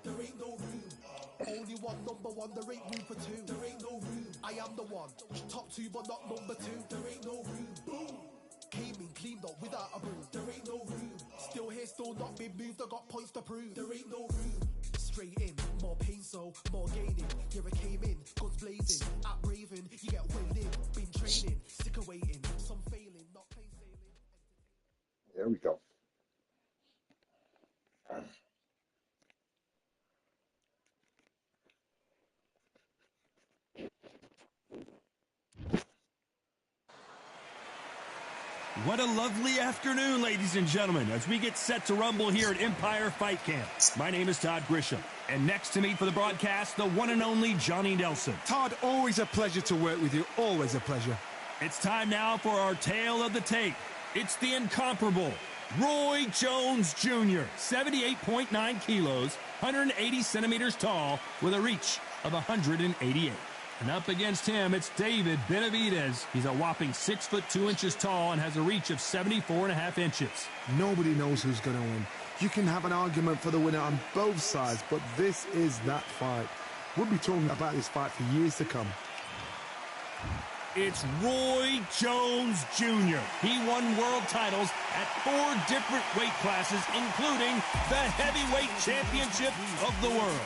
There ain't no room. Only one number one, there ain't room for two. There ain't no room. I am the one. Top two, but not number two. There ain't no room. Boom. Came in, cleaned up without a broom. There ain't no room. Still here, still not been moved. I got points to prove. There ain't no room. Straight in, more pain, so more gaining. Here I came in, guns blazing. At Raven, you get weighed in. Been training, sick of waiting. Some failing, not plain sailing. There we go. What a lovely afternoon, ladies and gentlemen, as we get set to rumble here at Empire Fight Camp. My name is Todd Grisham, and next to me for the broadcast, the one and only Johnny Nelson. Todd, always a pleasure to work with you, always a pleasure. It's time now for our tale of the tape. It's the incomparable Roy Jones Jr., 78.9 kilos, 180 centimeters tall, with a reach of 188. And up against him, it's David Benavidez. He's a whopping 6 foot 2 inches tall and has a reach of 74.5 inches. Nobody knows who's going to win. You can have an argument for the winner on both sides, but this is that fight. We'll be talking about this fight for years to come. It's Roy Jones Jr. He won world titles at 4 different weight classes, including the heavyweight championship of the world.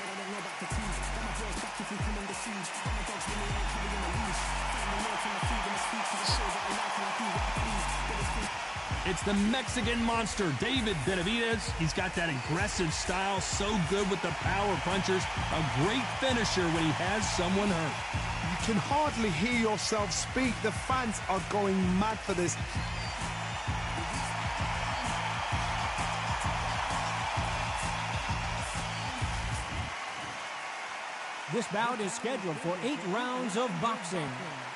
It's the Mexican monster, David Benavidez. He's got that aggressive style, so good with the power punchers. A great finisher when he has someone hurt. You can hardly hear yourself speak. The fans are going mad for this. This bout is scheduled for 8 rounds of boxing.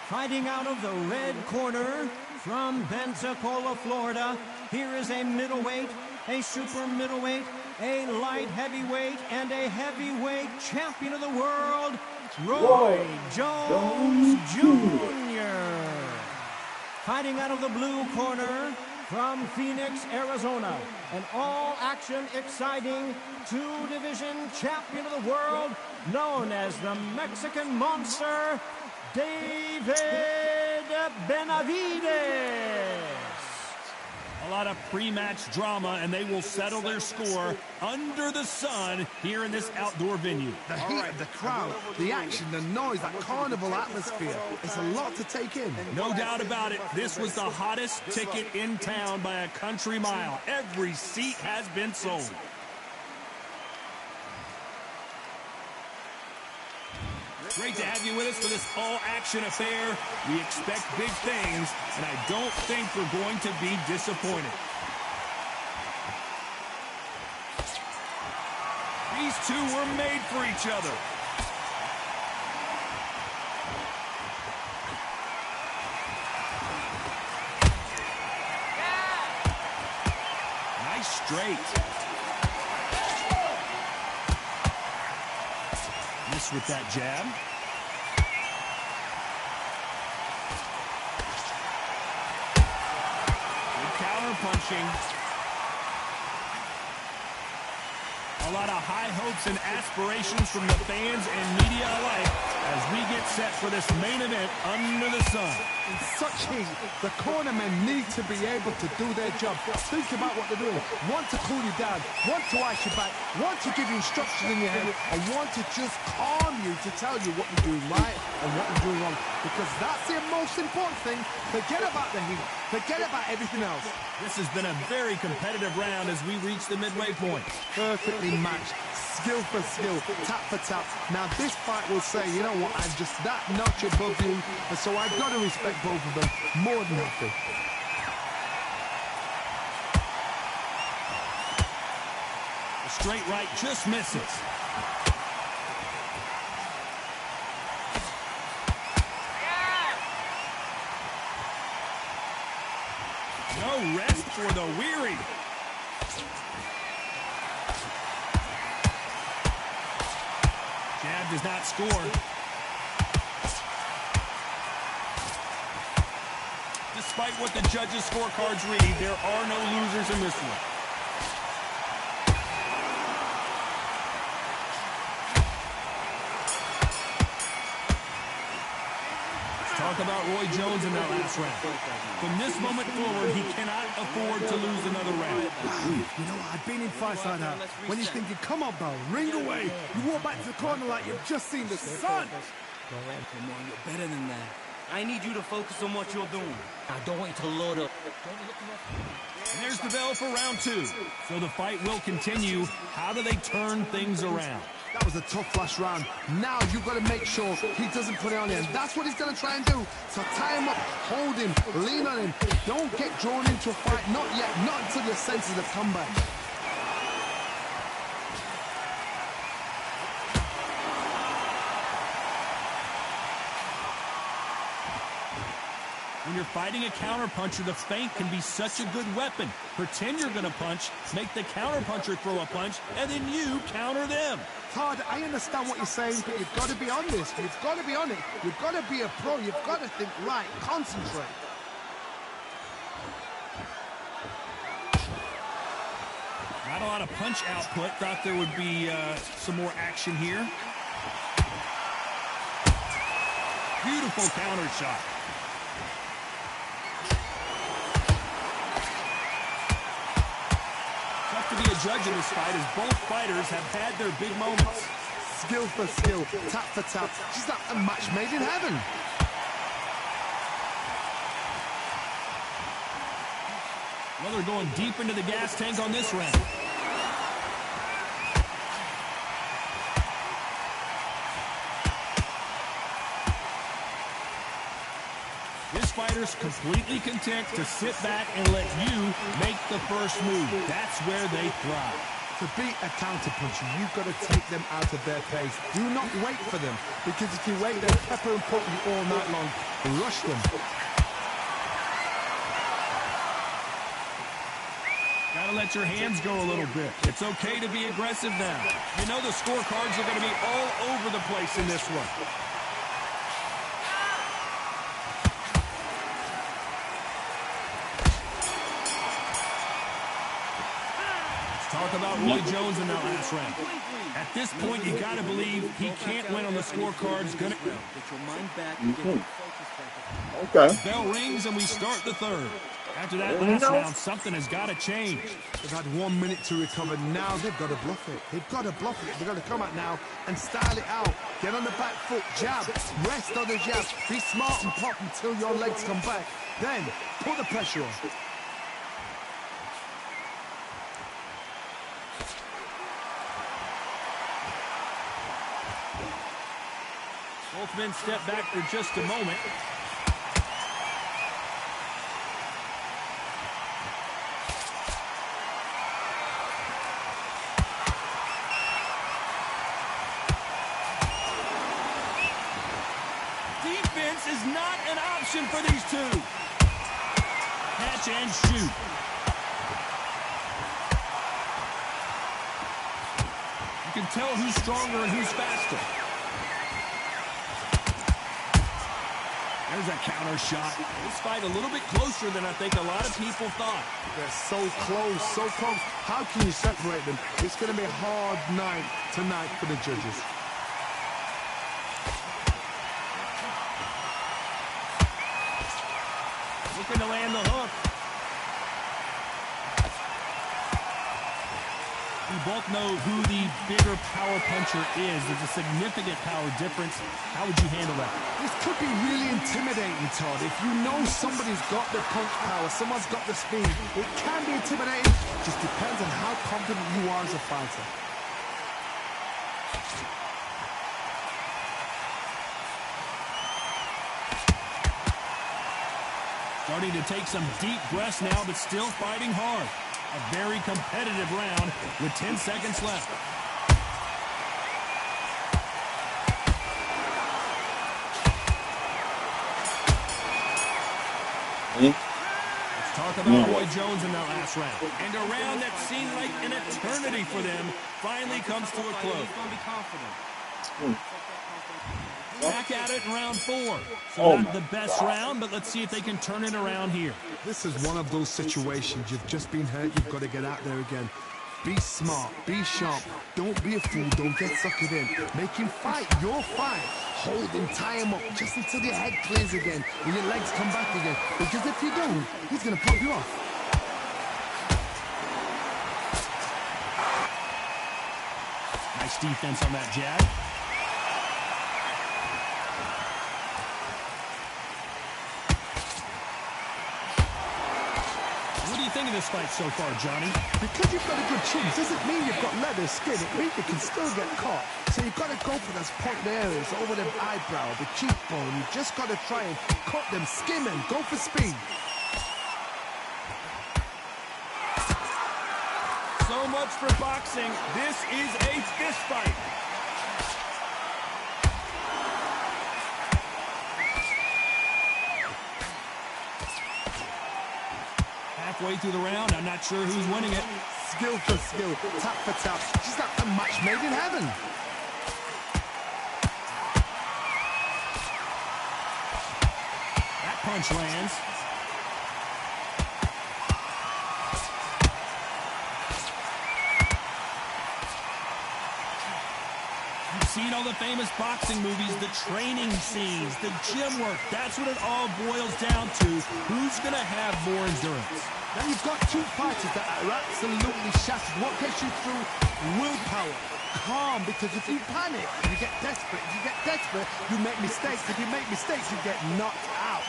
Fighting out of the red corner from Pensacola, Florida, here is a middleweight, a super middleweight, a light heavyweight, and a heavyweight champion of the world, Roy Jones Jr. Fighting out of the blue corner from Phoenix, Arizona, an all-action, exciting 2-division champion of the world, known as the Mexican Monster, David Benavidez. A lot of pre-match drama, and they will settle their score under the sun here in this outdoor venue. The heat of the crowd, the action, the noise, that carnival atmosphere. It's a lot to take in. No doubt about it. This was the hottest ticket in town by a country mile. Every seat has been sold. Great to have you with us for this all-action affair. We expect big things, and I don't think we're going to be disappointed. These two were made for each other. Nice straight. Miss with that jab. Good counter punching. A lot of high hopes and aspirations from the fans and media alike as we get set for this main event under the sun. In such heat, the cornermen need to be able to do their job. Think about what they're doing. One to cool you down, one to ice you back, one to give you instructions in your head, and one to just calm you to tell you what you're doing right and what you're doing wrong. Because that's the most important thing. Forget about the heat. Forget about everything else. This has been a very competitive round as we reach the midway point. Perfectly matched. Skill for skill, tap for tap. Now this fight will say, you know what, I'm just that notch above you, and so I've got to respect both of them more than happy. The straight right just misses. No rest for the weary. Jab does not score. Despite what the judges' scorecards read, there are no losers in this one. Talk about Roy Jones in that last round. From this moment forward, he cannot afford to lose another round. You know, I've been in fights like that. When you're thinking, come on, Bell, ring away. You walk back to the corner like you've just seen the sun. Come on, you're better than that. I need you to focus on what you're doing. Now, don't wait to load up. And there's the bell for round 2. So the fight will continue. How do they turn things around? That was a tough last round. Now you've got to make sure he doesn't put it on him. That's what he's going to try and do. So tie him up, hold him, lean on him. Don't get drawn into a fight. Not yet. Not until your senses have come back. When you're fighting a counterpuncher, the feint can be such a good weapon. Pretend you're going to punch, make the counterpuncher throw a punch, and then you counter them. Todd, I understand what you're saying, but you've got to be on this. You've got to be on it. You've got to be a pro. You've got to think right. Concentrate. Not a lot of punch output. Thought there would be some more action here. Beautiful counter shot. To be a judge in this fight as both fighters have had their big moments. Skill for skill, tap for tap. Just like a match made in heaven. Well, they're going deep into the gas tank on this round. This fighter's completely content to sit back and let you make the first move. That's where they thrive. To beat a counterpuncher, you've got to take them out of their pace. Do not wait for them, because if you wait, they'll pepper and poke you all night long. Rush them. Gotta let your hands go a little bit. It's okay to be aggressive now. You know the scorecards are going to be all over the place in this one. Talk about Roy Jones in that last round. At this point, you got to believe he can't win on the scorecards. Get your mind back. Okay. Bell rings and we start the third. After that last round, something has got to change. They've had 1 minute to recover. Now they've got to bluff it. They've got to bluff it. They've got to come out now and style it out. Get on the back foot, jab, rest on the jab. Be smart and pop until your legs come back. Then put the pressure on. Both men step back for just a moment. Defense is not an option for these two. Catch and shoot. You can tell who's stronger and who's faster. There's a counter shot. This fight a little bit closer than I think a lot of people thought. They're so close, so close. How can you separate them? It's going to be a hard night tonight for the judges. Looking to land the hook. We both know who the bigger power puncher is. There's a significant power difference. How would you handle that? This could be really intimidating, Todd. If you know somebody's got the punch power, someone's got the speed, it can be intimidating. Just depends on how confident you are as a fighter. Starting to take some deep breaths now, but still fighting hard. A very competitive round with 10 seconds left. Let's talk about Roy Jones in that last round. And a round that seemed like an eternity for them finally comes to a close. Back at it in round 4. So not the best round, but let's see if they can turn it around here. This is one of those situations. You've just been hurt. You've got to get out there again. Be smart, be sharp. Don't be a fool, don't get suckered in. Make him fight, you're fine. Hold him, tie him up, just until your head clears again and your legs come back again. Because if you don't, he's gonna pop you off. Nice defense on that jab. What do you think of this fight so far, Johnny? Because you've got a good chin doesn't mean you've got leather skin. It means you can still get caught. So you've got to go for those point areas over the eyebrow, the cheekbone. You just got to try and cut them, skim them, go for speed. So much for boxing. This is a fist fight. Halfway through the round, I'm not sure who's winning it. Skill for skill, tap for tap. Just like a match made in heaven. That punch lands. You've seen all the famous boxing movies, the training scenes, the gym work. That's what it all boils down to. Who's going to have more endurance? Now you've got two fighters that are absolutely shattered. What gets you through? Willpower. Calm, because if you panic, you get desperate. If you get desperate, you make mistakes. If you make mistakes, you get knocked out.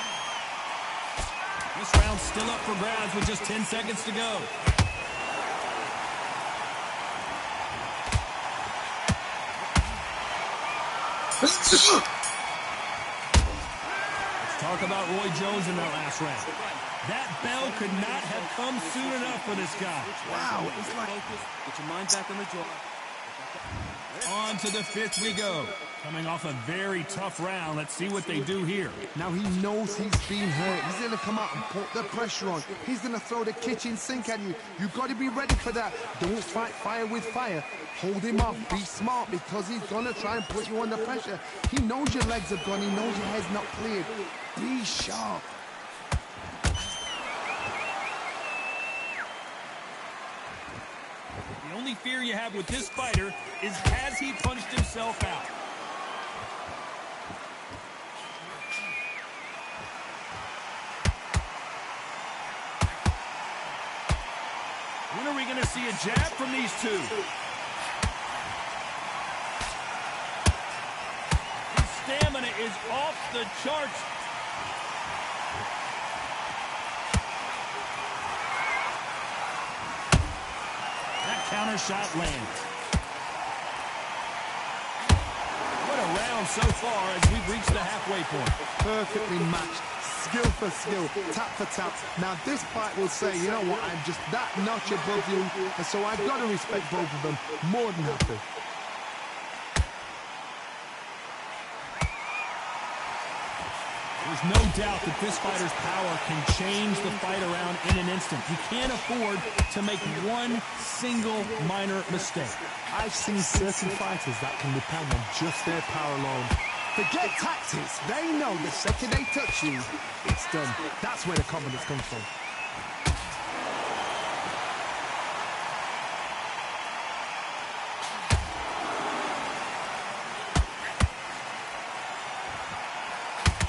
This round's still up for grabs with just 10 seconds to go. Let's talk about Roy Jones in that last round. That bell could not have come soon enough for this guy. Wow, it's like... Get your mind back on the draw. On to the fifth we go. Coming off a very tough round. Let's see what they do here. Now he knows he's been hurt. He's going to come out and put the pressure on. He's going to throw the kitchen sink at you. You've got to be ready for that. Don't fight fire with fire. Hold him off. Be smart, because he's going to try and put you under pressure. He knows your legs are gone. He knows your head's not cleared. Be sharp. The only fear you have with this fighter is, has he punched himself out? When are we going to see a jab from these two? His stamina is off the charts. Counter shot lands. What a round so far as we've reached the halfway point. Perfectly matched. Skill for skill. Tap for tap. Now this fight will say, you know what, I'm just that notch above you. And so I've got to respect both of them. More than happy. There's no doubt that this fighter's power can change the fight around in an instant. You can't afford to make one single minor mistake. I've seen certain fighters that can depend on just their power alone. Forget tactics. They know the second they touch you, it's done. That's where the confidence comes from.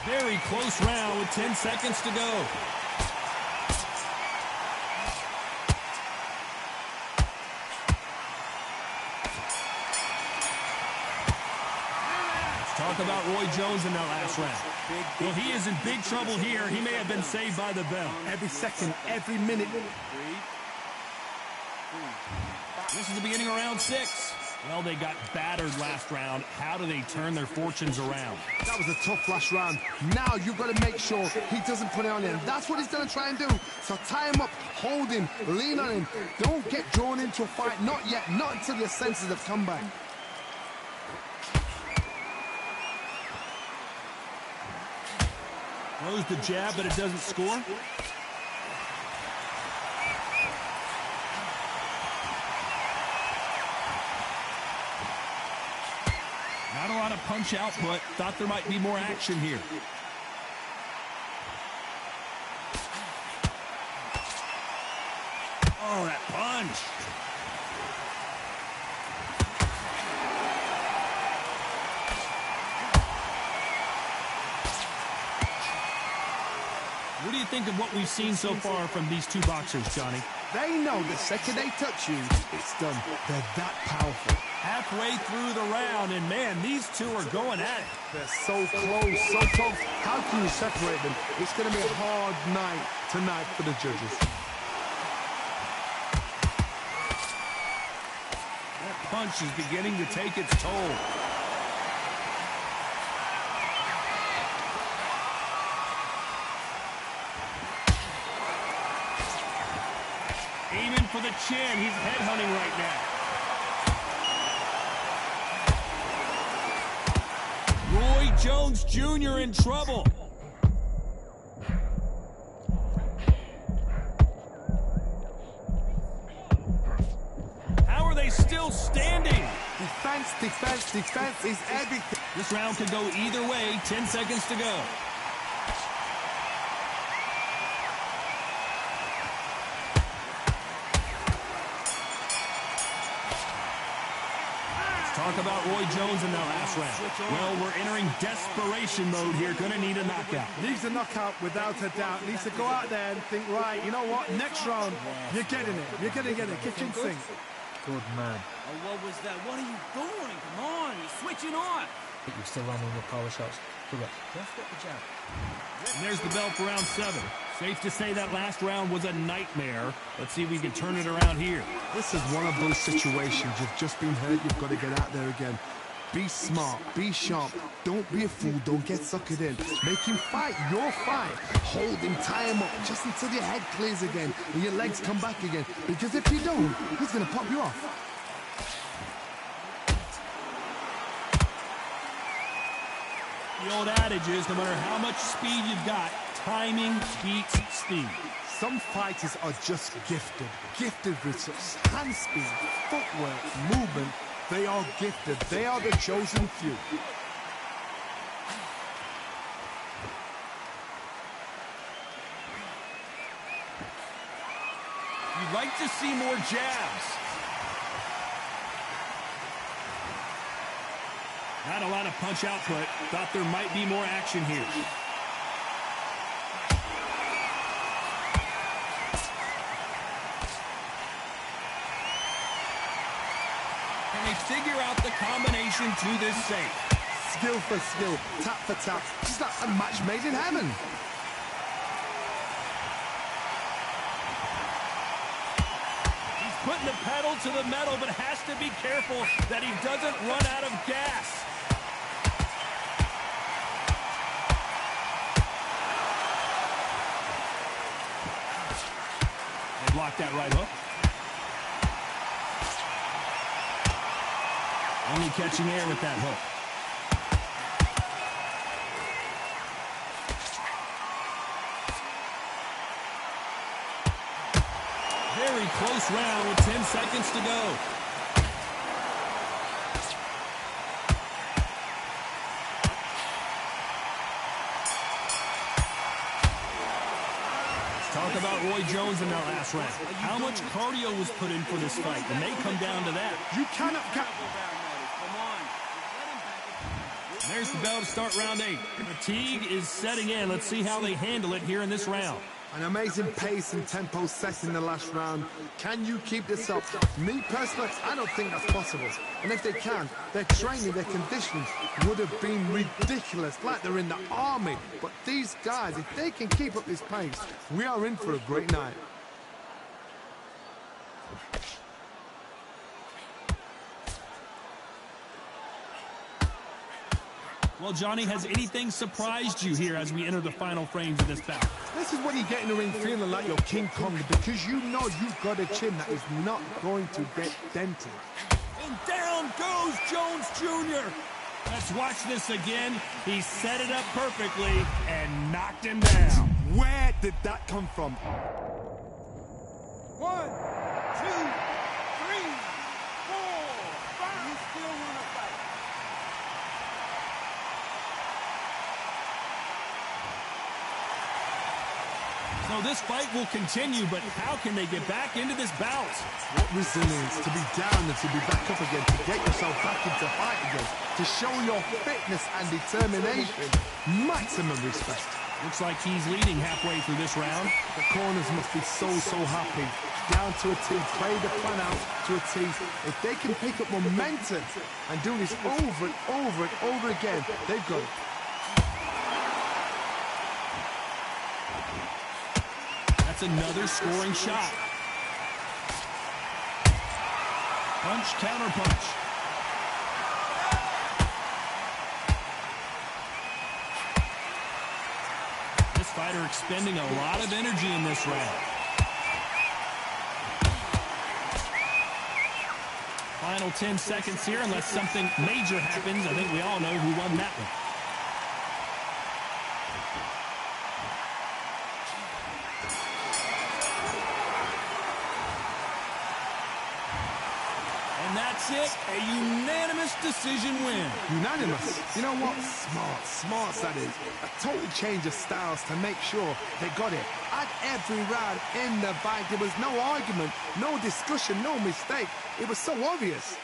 Very close round with 10 seconds to go. Let's talk about Roy Jones in that last round. Well, he is in big trouble here. He may have been saved by the bell. Every second, every minute. This is the beginning of round 6. Well, they got battered last round. How do they turn their fortunes around? That was a tough last round. Now you've got to make sure he doesn't put it on him. That's what he's going to try and do. So tie him up, hold him, lean on him. Don't get drawn into a fight. Not yet. Not until your senses have come back. Throws the jab, but it doesn't score. Not a lot of punch output. Thought there might be more action here. Oh, that punch. think of what we've seen so far from these two boxers, Johnny? They know the second they touch you, it's done. They're that powerful. Halfway through the round, and man, these two are going at it. They're so close, so close. How can you separate them? It's going to be a hard night tonight for the judges. That punch is beginning to take its toll. Aiming for the chin. He's headhunting right now. Roy Jones Jr. in trouble. How are they still standing? Defense, defense, defense is everything. This round could go either way. 10 seconds to go. Talk about Roy Jones in that last round. Well, we're entering desperation mode here. Gonna need a knockout. Needs a knockout without a doubt. Needs to go out there and think, right, you know what? Next round, you're getting it. You're gonna get it. Kitchen sink. Good man. Oh, what was that? What are you doing? Come on, you're switching on. You're still landing your power shots. Good luck. Don't forget the jab. And there's the bell for round 7. Safe to say that last round was a nightmare. Let's see if we can turn it around here. This is one of those situations. You've just been hurt. You've got to get out there again. Be smart. Be sharp. Don't be a fool. Don't get suckered in. Make him fight your fight. Hold him. Tie him up just until your head clears again and your legs come back again. Because if you don't, he's going to pop you off. The old adage is no matter how much speed you've got, timing beats speed. Some fighters are just gifted. Gifted with such hand speed, footwork, movement. They are gifted. They are the chosen few. You'd like to see more jabs. Not a lot of punch output. Thought there might be more action here. Can they figure out the combination to this safe? Skill for skill, tap for tap. Just like a match made in heaven. He's putting the pedal to the metal, but has to be careful that he doesn't run out of gas. They blocked that right hook. Only catching air with that hook. Very close round with 10 seconds to go. Talk about Roy Jones in that last round. How much cardio was put in for this fight? It may come down to that. You cannot get... There's the bell to start round 8. Fatigue is setting in. Let's see how they handle it here in this round. An amazing pace and tempo set in the last round. Can you keep this up? Me, personally, I don't think that's possible. And if they can, their training, their conditioning would have been ridiculous, like they're in the army. But these guys, if they can keep up this pace, we are in for a great night. Well, Johnny, has anything surprised you here as we enter the final frames of this bout? This is when you get in the ring feeling like you're King Kong, because you know you've got a chin that is not going to get dented. And down goes Jones Jr. Let's watch this again. He set it up perfectly and knocked him down. Where did that come from? 1, 2, 3, 4, 5. You still want to fight? So this fight will continue, but how can they get back into this bout? What resilience to be down and to be back up again, to get yourself back into fight again, to show your fitness and determination. Maximum respect. Looks like he's leading halfway through this round. The corners must be so happy. Down to a T, play the plan out to a T. If they can pick up momentum and do this over and over and over again, they've got it. That's another scoring shot. Punch, counter punch. This fighter expending a lot of energy in this round. Final 10 seconds here, unless something major happens. I think we all know who won that one. And that's it, a unanimous decision win. Unanimous? You know what? Smart that is. A total change of styles to make sure they got it. At every round in the fight, there was no argument, no discussion, no mistake. It was so obvious.